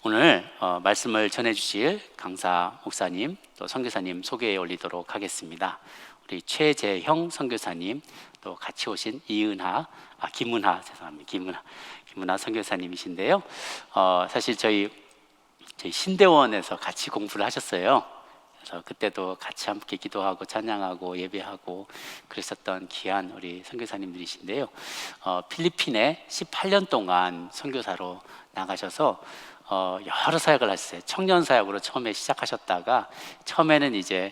오늘 말씀을 전해주실 강사 목사님 또 선교사님 소개해 올리도록 하겠습니다. 우리 최재형 선교사님, 또 같이 오신 김은하 선교사님이신데요. 사실 저희 신대원에서 같이 공부를 하셨어요. 그래서 그때도 같이 함께 기도하고 찬양하고 예배하고 그랬었던 귀한 우리 선교사님들이신데요. 필리핀에 18년 동안 선교사로 나가셔서 여러 사역을 하셨어요. 청년 사역으로 처음에 시작하셨다가 처음에는 이제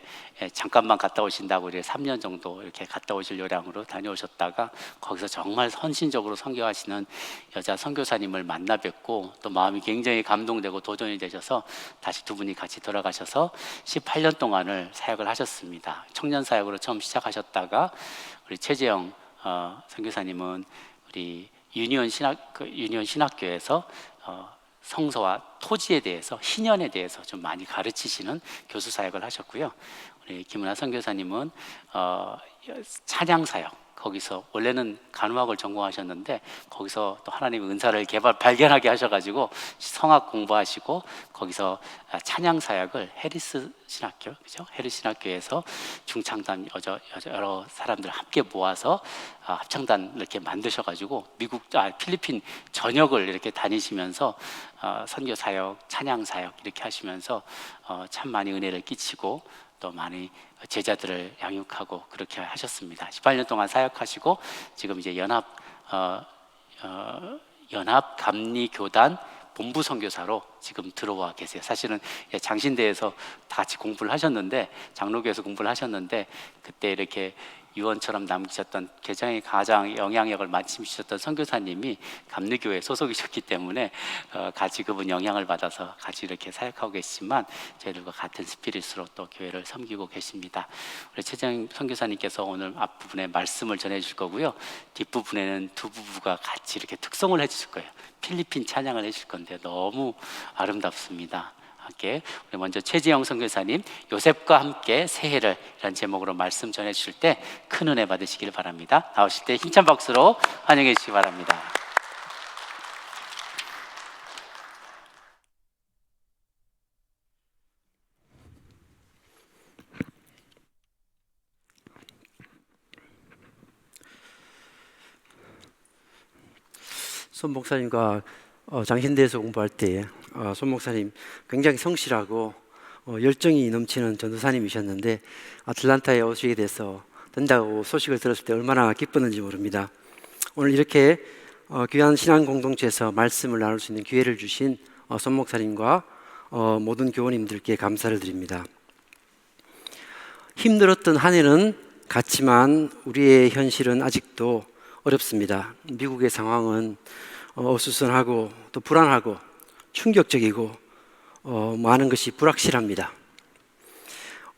잠깐만 갔다 오신다고 이렇게 3년 정도 이렇게 갔다 오실 요량으로 다녀오셨다가 거기서 정말 헌신적으로 선교하시는 여자 선교사님을 만나 뵙고 또 마음이 굉장히 감동되고 도전이 되셔서 다시 두 분이 같이 돌아가셔서 18년 동안을 사역을 하셨습니다. 청년 사역으로 처음 시작하셨다가 우리 최재영 선교사님은 우리 유니온 신학교에서 성서와 토지에 대해서, 희년에 대해서 좀 많이 가르치시는 교수 사역을 하셨고요. 우리 김은하 선교사님은 찬양 사역, 거기서 원래는 간호학을 전공하셨는데 거기서 또 하나님의 은사를 발견하게 하셔가지고 성악 공부하시고 거기서 찬양 사역을 해리스 신학교에서 중창단 여러 사람들 함께 모아서 합창단 이렇게 만드셔가지고 필리핀 전역을 이렇게 다니시면서 선교 사역, 찬양 사역 이렇게 하시면서 참 많이 은혜를 끼치고 또 많이 제자들을 양육하고 그렇게 하셨습니다. 18년 동안 사역하시고 지금 이제 연합 감리교단 본부 선교사로 지금 들어와 계세요. 사실은 장신대에서 다 같이 공부를 하셨는데, 장로교에서 공부를 하셨는데 그때 이렇게 유언처럼 남기셨던 굉장히 가장 영향력을 많이 주셨던 선교사님이 감리교회 소속이셨기 때문에 같이 그분 영향을 받아서 같이 이렇게 사역하고 계시지만 저희들과 같은 스피릿으로 또 교회를 섬기고 계십니다. 우리 최재형 선교사님께서 오늘 앞부분에 말씀을 전해주실 거고요. 뒷부분에는 두 부부가 같이 이렇게 특송을 해주실 거예요. 필리핀 찬양을 해주실 건데 너무 아름답습니다. 함께 우리 먼저 최재형 선교사님, 요셉과 함께 새해를 이런 제목으로 말씀 전해 주실 때 큰 은혜 받으시길 바랍니다. 나오실 때 힘찬 박수로 환영해 주시기 바랍니다. 손 목사님과 장신대에서 공부할 때 손 목사님 굉장히 성실하고 열정이 넘치는 전도사님이셨는데 아틀란타에 오시게 돼서 된다고 소식을 들었을 때 얼마나 기뻤는지 모릅니다. 오늘 이렇게 귀한 신앙 공동체에서 말씀을 나눌 수 있는 기회를 주신 손 목사님과 모든 교우님들께 감사를 드립니다. 힘들었던 한 해는 갔지만 우리의 현실은 아직도 어렵습니다. 미국의 상황은 어수선하고 또 불안하고 충격적이고 많은 것이 불확실합니다.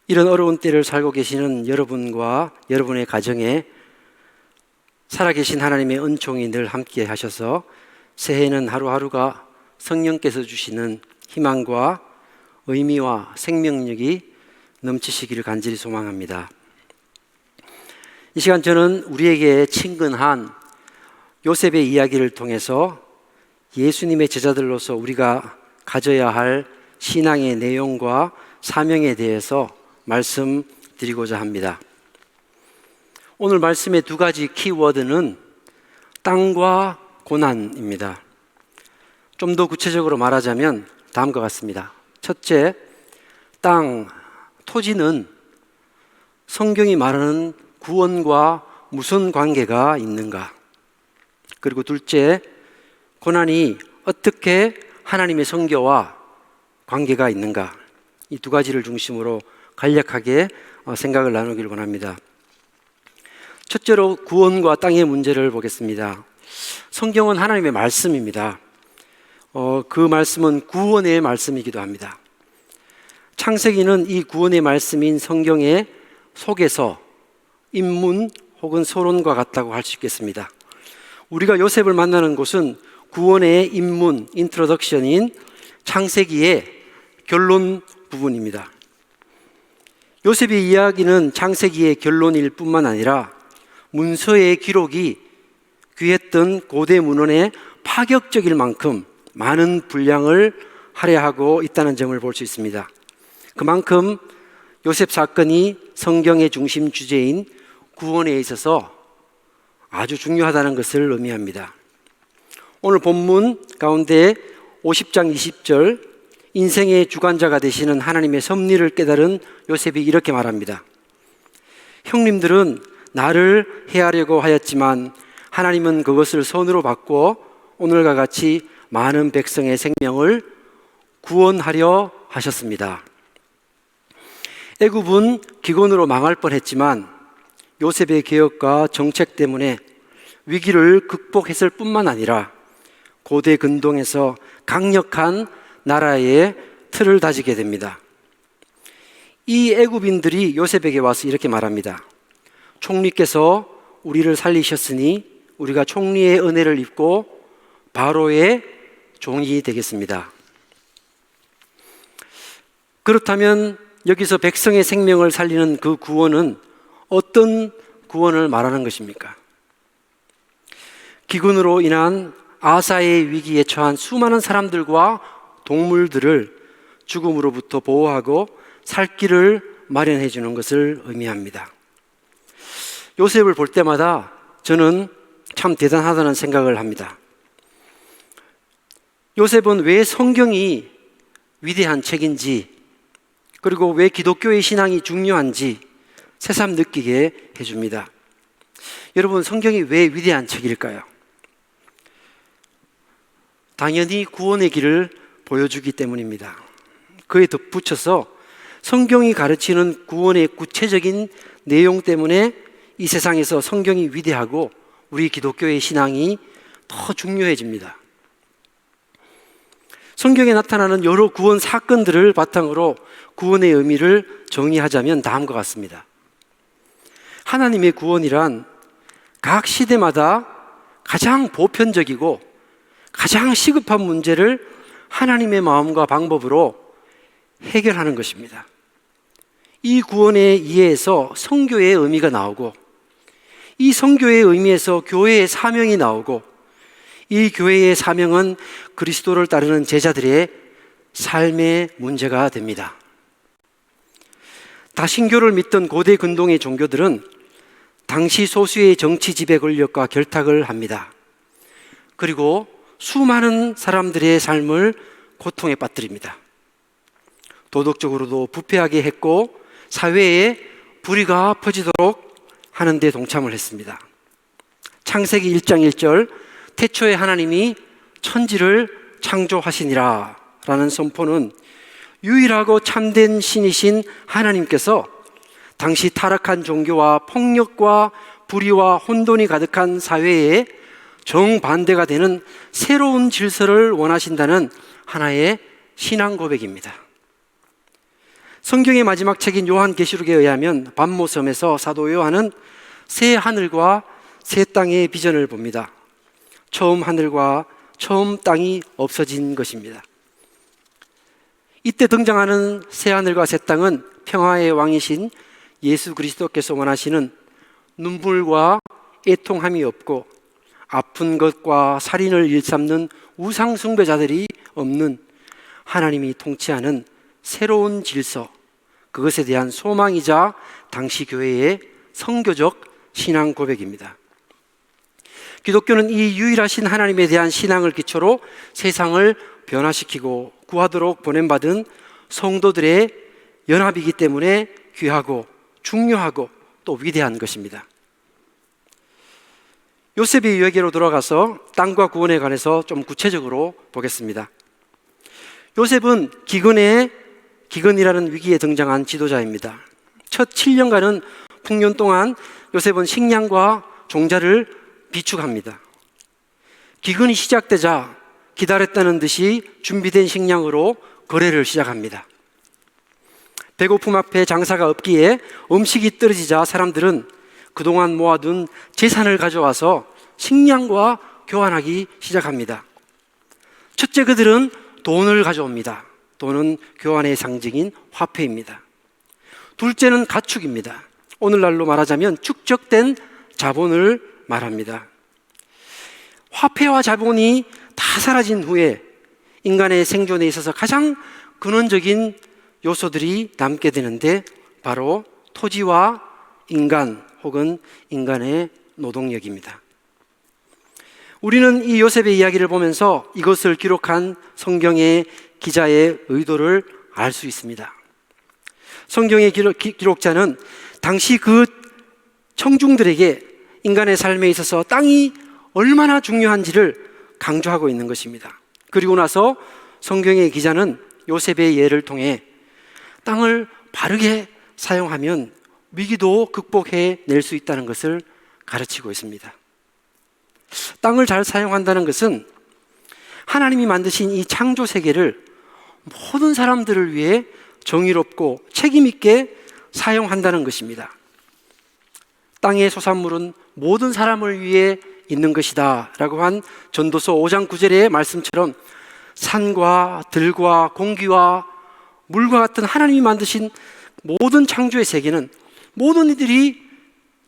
이런 어려운 때를 살고 계시는 여러분과 여러분의 가정에 살아계신 하나님의 은총이 늘 함께 하셔서 새해는 하루하루가 성령께서 주시는 희망과 의미와 생명력이 넘치시기를 간절히 소망합니다. 이 시간 저는 우리에게 친근한 요셉의 이야기를 통해서 예수님의 제자들로서 우리가 가져야 할 신앙의 내용과 사명에 대해서 말씀드리고자 합니다. 오늘 말씀의 두 가지 키워드는 땅과 고난입니다. 좀 더 구체적으로 말하자면 다음과 같습니다. 첫째, 땅, 토지는 성경이 말하는 구원과 무슨 관계가 있는가? 그리고 둘째, 고난이 어떻게 하나님의 성교와 관계가 있는가? 이 두 가지를 중심으로 간략하게 생각을 나누기를 원합니다. 첫째로 구원과 땅의 문제를 보겠습니다. 성경은 하나님의 말씀입니다. 그 말씀은 구원의 말씀이기도 합니다. 창세기는 이 구원의 말씀인 성경의 속에서 인문 혹은 서론과 같다고 할 수 있겠습니다. 우리가 요셉을 만나는 곳은 구원의 인문, 인트로덕션인 창세기의 결론 부분입니다. 요셉의 이야기는 창세기의 결론일 뿐만 아니라 문서의 기록이 귀했던 고대 문헌에 파격적일 만큼 많은 분량을 할애하고 있다는 점을 볼 수 있습니다. 그만큼 요셉 사건이 성경의 중심 주제인 구원에 있어서 아주 중요하다는 것을 의미합니다. 오늘 본문 가운데 50장 20절, 인생의 주관자가 되시는 하나님의 섭리를 깨달은 요셉이 이렇게 말합니다. 형님들은 나를 해하려고 하였지만 하나님은 그것을 선으로 바꾸어 오늘과 같이 많은 백성의 생명을 구원하려 하셨습니다. 애굽은 기근으로 망할 뻔했지만 요셉의 개혁과 정책 때문에 위기를 극복했을 뿐만 아니라 고대 근동에서 강력한 나라의 틀을 다지게 됩니다. 이 애굽인들이 요셉에게 와서 이렇게 말합니다. 총리께서 우리를 살리셨으니 우리가 총리의 은혜를 입고 바로의 종이 되겠습니다. 그렇다면 여기서 백성의 생명을 살리는 그 구원은 어떤 구원을 말하는 것입니까? 기근으로 인한 아사의 위기에 처한 수많은 사람들과 동물들을 죽음으로부터 보호하고 살 길을 마련해 주는 것을 의미합니다. 요셉을 볼 때마다 저는 참 대단하다는 생각을 합니다. 요셉은 왜 성경이 위대한 책인지, 그리고 왜 기독교의 신앙이 중요한지 새삼 느끼게 해줍니다. 여러분, 성경이 왜 위대한 책일까요? 당연히 구원의 길을 보여주기 때문입니다. 그에 덧붙여서 성경이 가르치는 구원의 구체적인 내용 때문에 이 세상에서 성경이 위대하고 우리 기독교의 신앙이 더 중요해집니다. 성경에 나타나는 여러 구원 사건들을 바탕으로 구원의 의미를 정의하자면 다음과 같습니다. 하나님의 구원이란 각 시대마다 가장 보편적이고 가장 시급한 문제를 하나님의 마음과 방법으로 해결하는 것입니다. 이 구원의 이해에서 성교의 의미가 나오고, 이 성교의 의미에서 교회의 사명이 나오고, 이 교회의 사명은 그리스도를 따르는 제자들의 삶의 문제가 됩니다. 다신교를 믿던 고대 근동의 종교들은 당시 소수의 정치 지배 권력과 결탁을 합니다. 그리고 수많은 사람들의 삶을 고통에 빠뜨립니다. 도덕적으로도 부패하게 했고 사회에 불의가 퍼지도록 하는 데 동참을 했습니다. 창세기 1장 1절, 태초에 하나님이 천지를 창조하시니라 라는 선포는 유일하고 참된 신이신 하나님께서 당시 타락한 종교와 폭력과 불의와 혼돈이 가득한 사회에 정반대가 되는 새로운 질서를 원하신다는 하나의 신앙 고백입니다. 성경의 마지막 책인 요한계시록에 의하면 반모섬에서 사도 요한은 새 하늘과 새 땅의 비전을 봅니다. 처음 하늘과 처음 땅이 없어진 것입니다. 이때 등장하는 새 하늘과 새 땅은 평화의 왕이신 예수 그리스도께서 원하시는 눈물과 애통함이 없고 아픈 것과 살인을 일삼는 우상 숭배자들이 없는 하나님이 통치하는 새로운 질서, 그것에 대한 소망이자 당시 교회의 선교적 신앙 고백입니다. 기독교는 이 유일하신 하나님에 대한 신앙을 기초로 세상을 변화시키고 구하도록 보냄받은 성도들의 연합이기 때문에 귀하고 중요하고 또 위대한 것입니다. 요셉의 이야기로 돌아가서 땅과 구원에 관해서 좀 구체적으로 보겠습니다. 요셉은 기근이라는 위기에 등장한 지도자입니다. 첫 7년간은 풍년 동안 요셉은 식량과 종자를 비축합니다. 기근이 시작되자 기다렸다는 듯이 준비된 식량으로 거래를 시작합니다. 배고픔 앞에 장사가 없기에 음식이 떨어지자 사람들은 그동안 모아둔 재산을 가져와서 식량과 교환하기 시작합니다. 첫째, 그들은 돈을 가져옵니다. 돈은 교환의 상징인 화폐입니다. 둘째는 가축입니다. 오늘날로 말하자면 축적된 자본을 말합니다. 화폐와 자본이 다 사라진 후에 인간의 생존에 있어서 가장 근원적인 요소들이 남게 되는데 바로 토지와 인간 혹은 인간의 노동력입니다. 우리는 이 요셉의 이야기를 보면서 이것을 기록한 성경의 기자의 의도를 알 수 있습니다. 성경의 기록자는 당시 그 청중들에게 인간의 삶에 있어서 땅이 얼마나 중요한지를 강조하고 있는 것입니다. 그리고 나서 성경의 기자는 요셉의 예를 통해 땅을 바르게 사용하면 위기도 극복해낼 수 있다는 것을 가르치고 있습니다. 땅을 잘 사용한다는 것은 하나님이 만드신 이 창조 세계를 모든 사람들을 위해 정의롭고 책임 있게 사용한다는 것입니다. 땅의 소산물은 모든 사람을 위해 있는 것이다 라고 한 전도서 5장 9절의 말씀처럼 산과 들과 공기와 물과 같은 하나님이 만드신 모든 창조의 세계는 모든 이들이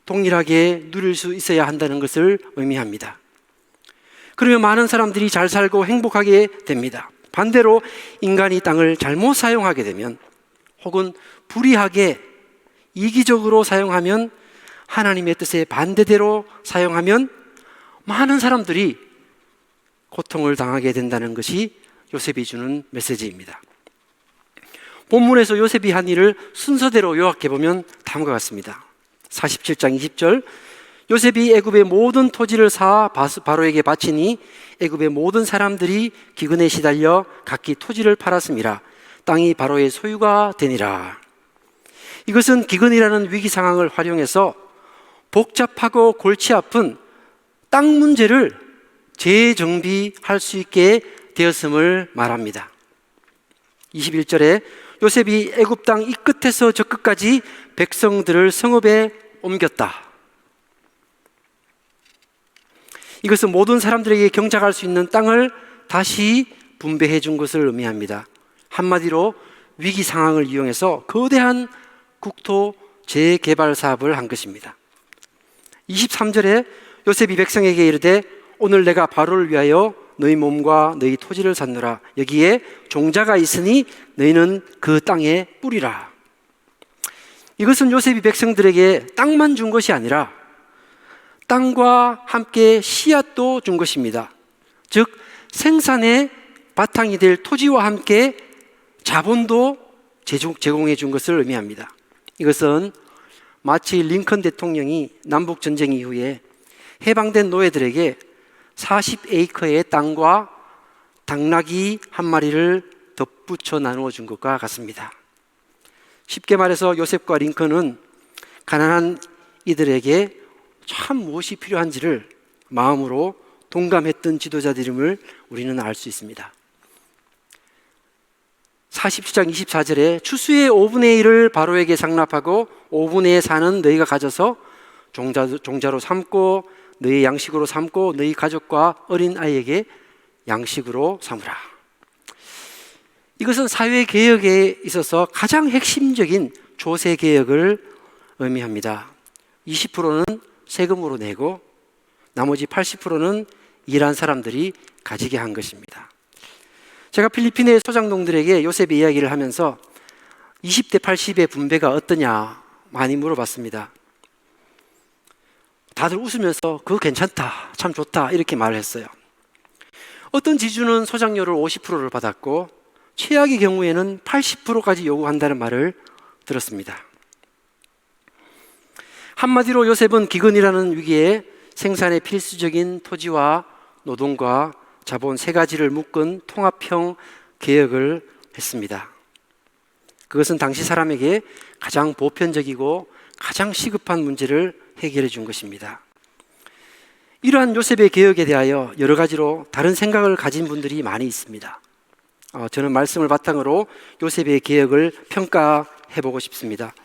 동일하게 누릴 수 있어야 한다는 것을 의미합니다. 그러면 많은 사람들이 잘 살고 행복하게 됩니다. 반대로 인간이 땅을 잘못 사용하게 되면 혹은 불의하게 이기적으로 사용하면 하나님의 뜻에 반대대로 사용하면 많은 사람들이 고통을 당하게 된다는 것이 요셉이 주는 메시지입니다. 본문에서 요셉이 한 일을 순서대로 요약해 보면 다음과 같습니다. 47장 20절 요셉이 애굽의 모든 토지를 사 바로에게 바치니 애굽의 모든 사람들이 기근에 시달려 각기 토지를 팔았음이라 땅이 바로의 소유가 되니라. 이것은 기근이라는 위기 상황을 활용해서 복잡하고 골치 아픈 땅 문제를 재정비할 수 있게 되었음을 말합니다. 21절에 요셉이 애굽 땅 이 끝에서 저 끝까지 백성들을 성읍에 옮겼다. 이것은 모든 사람들에게 경작할 수 있는 땅을 다시 분배해 준 것을 의미합니다. 한마디로 위기 상황을 이용해서 거대한 국토 재개발 사업을 한 것입니다. 23절에 요셉이 백성에게 이르되 오늘 내가 바로를 위하여 너희 몸과 너희 토지를 샀노라. 여기에 종자가 있으니 너희는 그 땅에 뿌리라. 이것은 요셉이 백성들에게 땅만 준 것이 아니라 땅과 함께 씨앗도 준 것입니다. 즉 생산의 바탕이 될 토지와 함께 자본도 제공해 준 것을 의미합니다. 이것은 마치 링컨 대통령이 남북전쟁 이후에 해방된 노예들에게 40에이커의 땅과 당나귀 한 마리를 덧붙여 나누어 준 것과 같습니다. 쉽게 말해서 요셉과 링컨은 가난한 이들에게 참 무엇이 필요한지를 마음으로 동감했던 지도자들임을 우리는 알 수 있습니다. 47장 24절에 추수의 5분의 1을 바로에게 상납하고 5분의 4는 너희가 가져서 종자로 삼고 너희 양식으로 삼고 너희 가족과 어린 아이에게 양식으로 삼으라. 이것은 사회개혁에 있어서 가장 핵심적인 조세개혁을 의미합니다. 20%는 세금으로 내고 나머지 80%는 일한 사람들이 가지게 한 것입니다. 제가 필리핀의 소장농들에게 요셉의 이야기를 하면서 20대 80의 분배가 어떠냐 많이 물어봤습니다. 다들 웃으면서 그거 괜찮다, 참 좋다 이렇게 말을 했어요. 어떤 지주는 소장료를 50%를 받았고 최악의 경우에는 80%까지 요구한다는 말을 들었습니다. 한마디로 요셉은 기근이라는 위기에 생산에 필수적인 토지와 노동과 자본 세 가지를 묶은 통합형 개혁을 했습니다. 그것은 당시 사람에게 가장 보편적이고 가장 시급한 문제를 해결해 준 것입니다. 이러한 요셉의 개혁에 대하여 여러 가지로 다른 생각을 가진 분들이 많이 있습니다. 저는 말씀을 바탕으로 요셉의 개혁을 평가해 보고 싶습니다.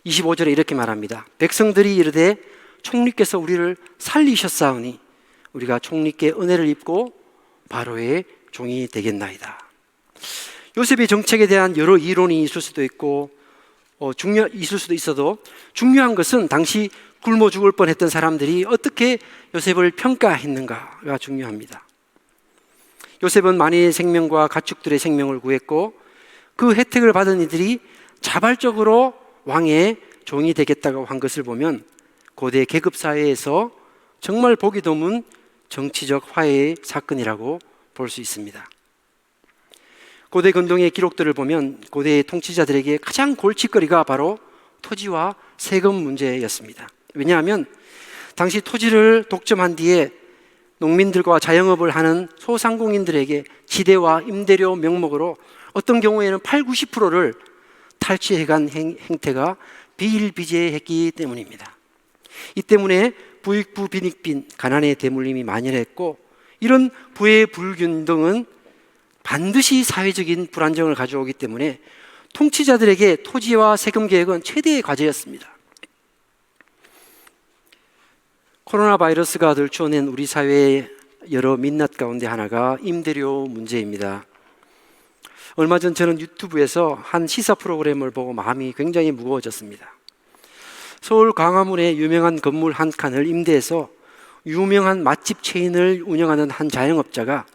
25절에 이렇게 말합니다. 백성들이 이르되 총리께서 우리를 살리셨사오니 우리가 총리께 은혜를 입고 바로의 종이 되겠나이다. 요셉의 정책에 대한 여러 이론이 있을 수도 있고 있을 수도 있어도 중요한 것은 당시 굶어 죽을 뻔했던 사람들이 어떻게 요셉을 평가했는가가 중요합니다. 요셉은 마네의 생명과 가축들의 생명을 구했고 그 혜택을 받은 이들이 자발적으로 왕의 종이 되겠다고 한 것을 보면 고대 계급 사회에서 정말 보기 드문 정치적 화해의 사건이라고 볼 수 있습니다. 고대 근동의 기록들을 보면 고대 통치자들에게 가장 골칫거리가 바로 토지와 세금 문제였습니다. 왜냐하면 당시 토지를 독점한 뒤에 농민들과 자영업을 하는 소상공인들에게 지대와 임대료 명목으로 어떤 경우에는 80~90%를 탈취해간 행태가 비일비재했기 때문입니다. 이 때문에 부익부 빈익빈 가난의 대물림이 만연했고 이런 부의 불균등은 반드시 사회적인 불안정을 가져오기 때문에 통치자들에게 토지와 세금 개혁은 최대의 과제였습니다. 코로나 바이러스가 들추어낸 우리 사회의 여러 민낯 가운데 하나가 임대료 문제입니다. 얼마 전 저는 유튜브에서 한 시사 프로그램을 보고 마음이 굉장히 무거워졌습니다. 서울 광화문의 유명한 건물 한 칸을 임대해서 유명한 맛집 체인을 운영하는 한 자영업자가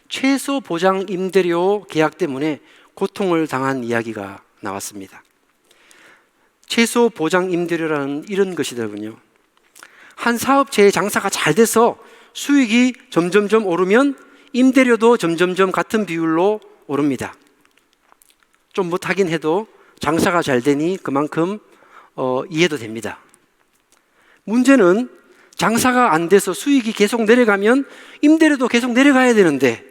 최소 보장 임대료 계약 때문에 고통을 당한 이야기가 나왔습니다. 최소 보장 임대료라는 이런 것이더군요. 한 사업체의 장사가 잘 돼서 수익이 점점점 오르면 임대료도 점점점 같은 비율로 오릅니다. 좀 못하긴 해도 장사가 잘 되니 그만큼 이해도 됩니다. 문제는 장사가 안 돼서 수익이 계속 내려가면 임대료도 계속 내려가야 되는데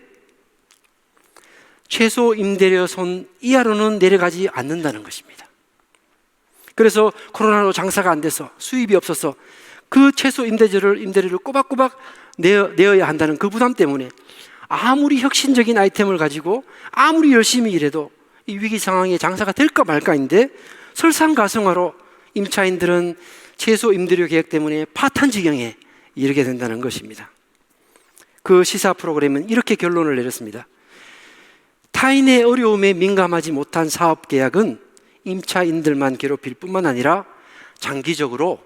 최소 임대료 선 이하로는 내려가지 않는다는 것입니다. 그래서 코로나로 장사가 안 돼서 수입이 없어서 그 최소 임대료를 꼬박꼬박 내어야 한다는 그 부담 때문에 아무리 혁신적인 아이템을 가지고 아무리 열심히 일해도 이 위기 상황에 장사가 될까 말까인데 설상가성화로 임차인들은 최소 임대료 계획 때문에 파탄 지경에 이르게 된다는 것입니다. 그 시사 프로그램은 이렇게 결론을 내렸습니다. 타인의 어려움에 민감하지 못한 사업 계약은 임차인들만 괴롭힐 뿐만 아니라 장기적으로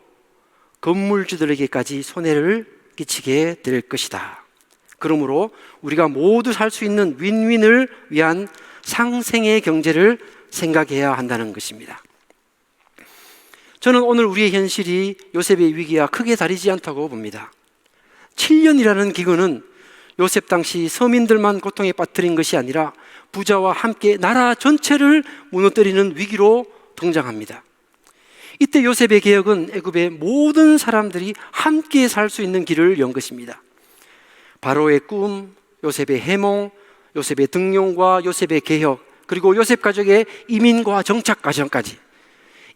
건물주들에게까지 손해를 끼치게 될 것이다. 그러므로 우리가 모두 살 수 있는 윈윈을 위한 상생의 경제를 생각해야 한다는 것입니다. 저는 오늘 우리의 현실이 요셉의 위기와 크게 다르지 않다고 봅니다. 7년이라는 기근은 요셉 당시 서민들만 고통에 빠뜨린 것이 아니라 부자와 함께 나라 전체를 무너뜨리는 위기로 등장합니다. 이때 요셉의 개혁은 애굽의 모든 사람들이 함께 살 수 있는 길을 연 것입니다. 바로의 꿈, 요셉의 해몽, 요셉의 등용과 요셉의 개혁, 그리고 요셉 가족의 이민과 정착 과정까지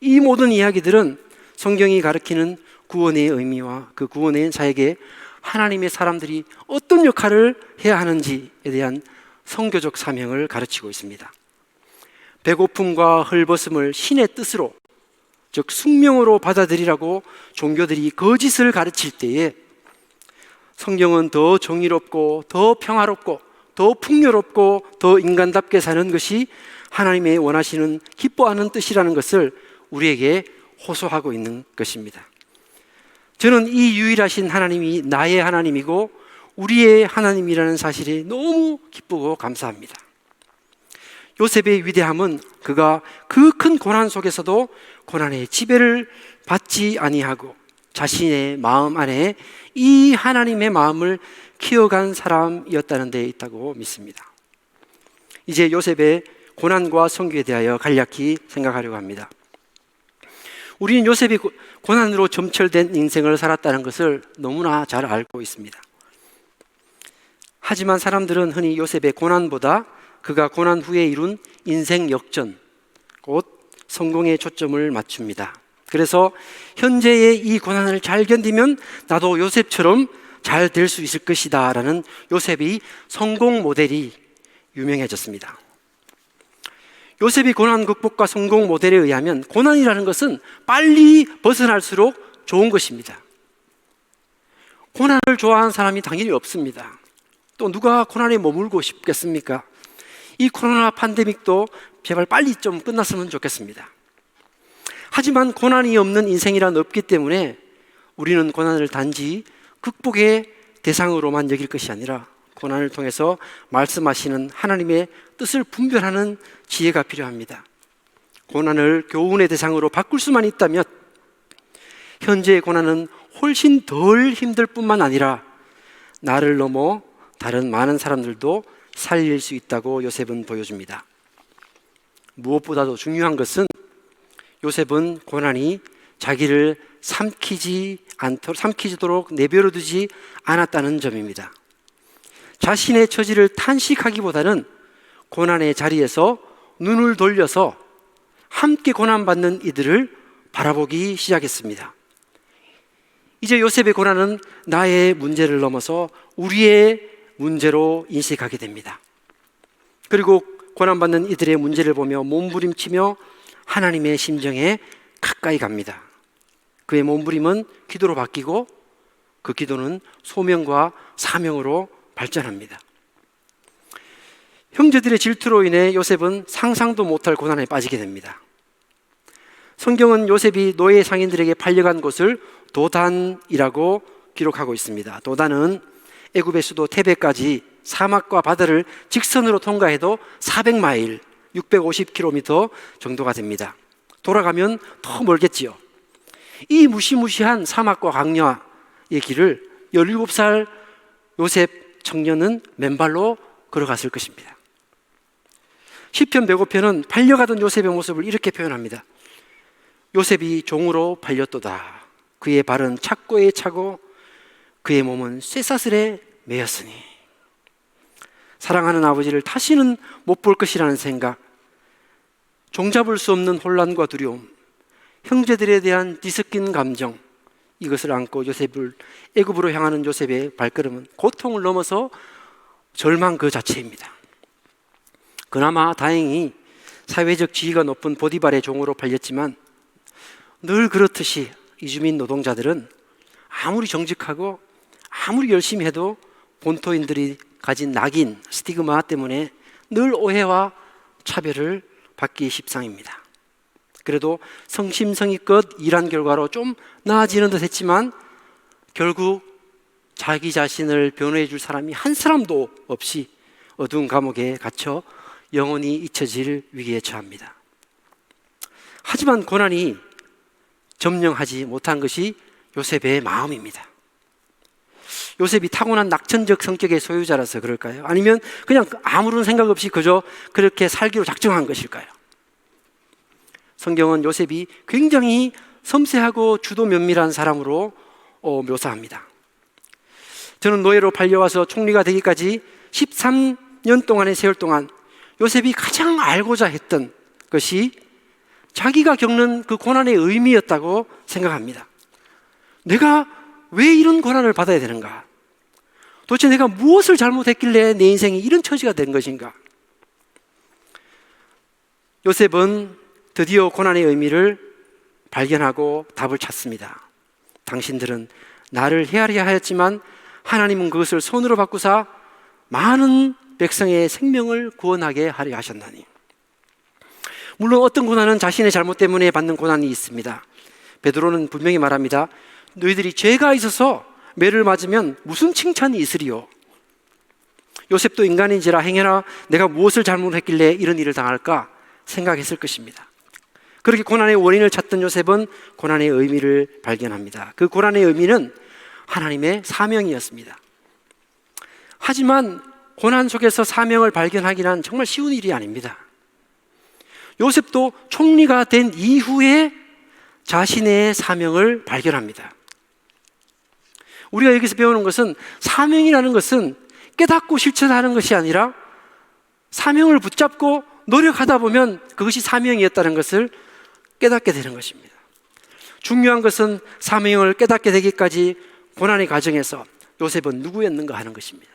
이 모든 이야기들은 성경이 가리키는 구원의 의미와 그 구원의 자에게 하나님의 사람들이 어떤 역할을 해야 하는지에 대한 선교적 사명을 가르치고 있습니다. 배고픔과 헐벗음을 신의 뜻으로, 즉 숙명으로 받아들이라고 종교들이 거짓을 가르칠 때에 성경은 더 정의롭고 더 평화롭고 더 풍요롭고 더 인간답게 사는 것이 하나님의 원하시는 기뻐하는 뜻이라는 것을 우리에게 호소하고 있는 것입니다. 저는 이 유일하신 하나님이 나의 하나님이고 우리의 하나님이라는 사실이 너무 기쁘고 감사합니다. 요셉의 위대함은 그가 그 큰 고난 속에서도 고난의 지배를 받지 아니하고 자신의 마음 안에 이 하나님의 마음을 키워간 사람이었다는 데 있다고 믿습니다. 이제 요셉의 고난과 선교에 대하여 간략히 생각하려고 합니다. 우리는 요셉이 고난으로 점철된 인생을 살았다는 것을 너무나 잘 알고 있습니다. 하지만 사람들은 흔히 요셉의 고난보다 그가 고난 후에 이룬 인생 역전, 곧 성공에 초점을 맞춥니다. 그래서 현재의 이 고난을 잘 견디면 나도 요셉처럼 잘 될 수 있을 것이다 라는 요셉의 성공 모델이 유명해졌습니다. 요셉의 고난 극복과 성공 모델에 의하면 고난이라는 것은 빨리 벗어날수록 좋은 것입니다. 고난을 좋아하는 사람이 당연히 없습니다. 또 누가 고난에 머물고 싶겠습니까? 이 코로나 팬데믹도 제발 빨리 좀 끝났으면 좋겠습니다. 하지만 고난이 없는 인생이란 없기 때문에 우리는 고난을 단지 극복의 대상으로만 여길 것이 아니라 고난을 통해서 말씀하시는 하나님의 뜻을 분별하는 지혜가 필요합니다. 고난을 교훈의 대상으로 바꿀 수만 있다면 현재의 고난은 훨씬 덜 힘들 뿐만 아니라 나를 넘어 다른 많은 사람들도 살릴 수 있다고 요셉은 보여줍니다. 무엇보다도 중요한 것은 요셉은 고난이 자기를 삼키지도록 내버려 두지 않았다는 점입니다. 자신의 처지를 탄식하기보다는 고난의 자리에서 눈을 돌려서 함께 고난받는 이들을 바라보기 시작했습니다. 이제 요셉의 고난은 나의 문제를 넘어서 우리의 문제로 인식하게 됩니다. 그리고 고난받는 이들의 문제를 보며 몸부림치며 하나님의 심정에 가까이 갑니다. 그의 몸부림은 기도로 바뀌고 그 기도는 소명과 사명으로 발전합니다. 형제들의 질투로 인해 요셉은 상상도 못할 고난에 빠지게 됩니다. 성경은 요셉이 노예 상인들에게 팔려간 곳을 도단이라고 기록하고 있습니다. 도단은 애굽의 수도 테베까지 사막과 바다를 직선으로 통과해도 400마일, 650km 정도가 됩니다. 돌아가면 더 멀겠지요. 이 무시무시한 사막과 광야의 길을 17살 요셉 청년은 맨발로 걸어갔을 것입니다. 시편 105편은 팔려가던 요셉의 모습을 이렇게 표현합니다. 요셉이 종으로 팔렸도다. 그의 발은 착고에 차고 그의 몸은 쇠사슬에 매였으니. 사랑하는 아버지를 다시는 못 볼 것이라는 생각, 종잡을 수 없는 혼란과 두려움, 형제들에 대한 뒤섞인 감정, 이것을 안고 애굽으로 향하는 요셉의 발걸음은 고통을 넘어서 절망 그 자체입니다. 그나마 다행히 사회적 지위가 높은 보디발의 종으로 팔렸지만 늘 그렇듯이 이주민 노동자들은 아무리 정직하고 아무리 열심히 해도 본토인들이 가진 낙인, 스티그마 때문에 늘 오해와 차별을 받기 십상입니다. 그래도 성심성의껏 일한 결과로 좀 나아지는 듯 했지만 결국 자기 자신을 변호해 줄 사람이 한 사람도 없이 어두운 감옥에 갇혀 영원히 잊혀질 위기에 처합니다. 하지만 고난이 점령하지 못한 것이 요셉의 마음입니다. 요셉이 타고난 낙천적 성격의 소유자라서 그럴까요? 아니면 그냥 아무런 생각 없이 그저 그렇게 살기로 작정한 것일까요? 성경은 요셉이 굉장히 섬세하고 주도 면밀한 사람으로 묘사합니다. 저는 노예로 팔려와서 총리가 되기까지 13년 동안의 세월 동안 요셉이 가장 알고자 했던 것이 자기가 겪는 그 고난의 의미였다고 생각합니다. 내가 왜 이런 고난을 받아야 되는가? 도대체 내가 무엇을 잘못했길래 내 인생이 이런 처지가 된 것인가? 요셉은 드디어 고난의 의미를 발견하고 답을 찾습니다. 당신들은 나를 헤아려 하였지만 하나님은 그것을 손으로 바꾸사 많은 백성의 생명을 구원하게 하려 하셨나니. 물론 어떤 고난은 자신의 잘못 때문에 받는 고난이 있습니다. 베드로는 분명히 말합니다. 너희들이 죄가 있어서 매를 맞으면 무슨 칭찬이 있으리요? 요셉도 인간인지라 행여나 내가 무엇을 잘못했길래 이런 일을 당할까 생각했을 것입니다. 그렇게 고난의 원인을 찾던 요셉은 고난의 의미를 발견합니다. 그 고난의 의미는 하나님의 사명이었습니다. 하지만 고난 속에서 사명을 발견하기는 정말 쉬운 일이 아닙니다. 요셉도 총리가 된 이후에 자신의 사명을 발견합니다. 우리가 여기서 배우는 것은 사명이라는 것은 깨닫고 실천하는 것이 아니라 사명을 붙잡고 노력하다 보면 그것이 사명이었다는 것을 깨닫게 되는 것입니다. 중요한 것은 사명을 깨닫게 되기까지 고난의 과정에서 요셉은 누구였는가 하는 것입니다.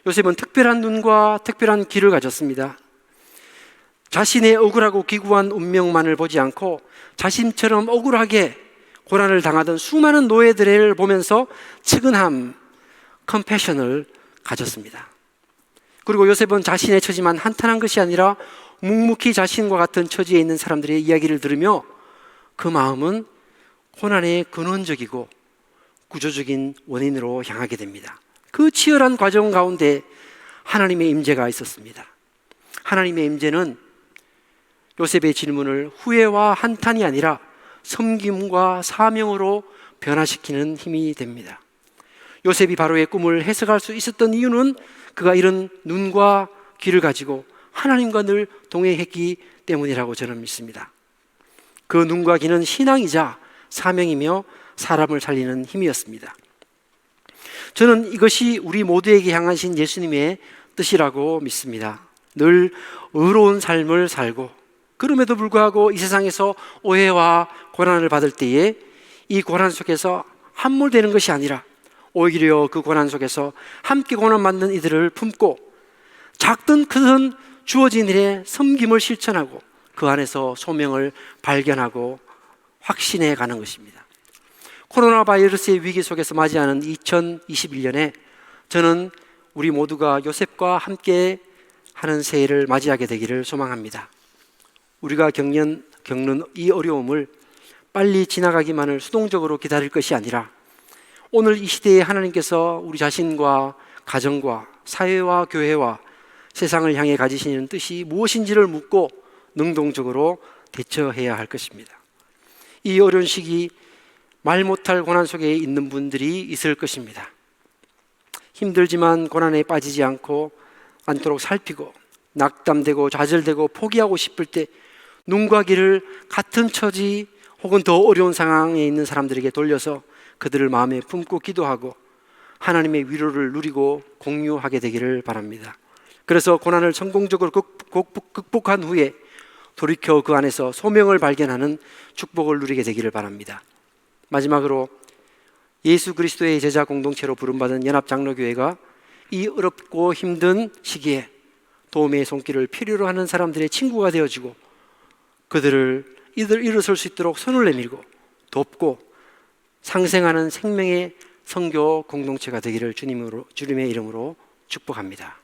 요셉은 특별한 눈과 특별한 귀를 가졌습니다. 자신의 억울하고 기구한 운명만을 보지 않고 자신처럼 억울하게 고난을 당하던 수많은 노예들을 보면서 측은함, 컴패션을 가졌습니다. 그리고 요셉은 자신의 처지만 한탄한 것이 아니라 묵묵히 자신과 같은 처지에 있는 사람들의 이야기를 들으며 그 마음은 고난의 근원적이고 구조적인 원인으로 향하게 됩니다. 그 치열한 과정 가운데 하나님의 임재가 있었습니다. 하나님의 임재는 요셉의 질문을 후회와 한탄이 아니라 섬김과 사명으로 변화시키는 힘이 됩니다. 요셉이 바로의 꿈을 해석할 수 있었던 이유는 그가 이런 눈과 귀를 가지고 하나님과 늘 동행했기 때문이라고 저는 믿습니다. 그 눈과 귀는 신앙이자 사명이며 사람을 살리는 힘이었습니다. 저는 이것이 우리 모두에게 향하신 예수님의 뜻이라고 믿습니다. 늘 의로운 삶을 살고 그럼에도 불구하고 이 세상에서 오해와 고난을 받을 때에 이 고난 속에서 함몰되는 것이 아니라 오히려 그 고난 속에서 함께 고난받는 이들을 품고 작든 크든 주어진 일에 섬김을 실천하고 그 안에서 소명을 발견하고 확신해 가는 것입니다. 코로나 바이러스의 위기 속에서 맞이하는 2021년에 저는 우리 모두가 요셉과 함께 하는 새해를 맞이하게 되기를 소망합니다. 우리가 겪는 이 어려움을 빨리 지나가기만을 수동적으로 기다릴 것이 아니라 오늘 이 시대에 하나님께서 우리 자신과 가정과 사회와 교회와 세상을 향해 가지시는 뜻이 무엇인지를 묻고 능동적으로 대처해야 할 것입니다. 이 어려운 시기 말 못할 고난 속에 있는 분들이 있을 것입니다. 힘들지만 고난에 빠지지 않도록 살피고 낙담되고 좌절되고 포기하고 싶을 때 눈과 귀를 같은 처지 혹은 더 어려운 상황에 있는 사람들에게 돌려서 그들을 마음에 품고 기도하고 하나님의 위로를 누리고 공유하게 되기를 바랍니다. 그래서 고난을 성공적으로 극복한 후에 돌이켜 그 안에서 소명을 발견하는 축복을 누리게 되기를 바랍니다. 마지막으로 예수 그리스도의 제자 공동체로 부름받은 연합장로교회가 이 어렵고 힘든 시기에 도움의 손길을 필요로 하는 사람들의 친구가 되어주고 그들을 일어설 수 있도록 손을 내밀고 돕고 상생하는 생명의 선교 공동체가 되기를 주님의 이름으로 축복합니다.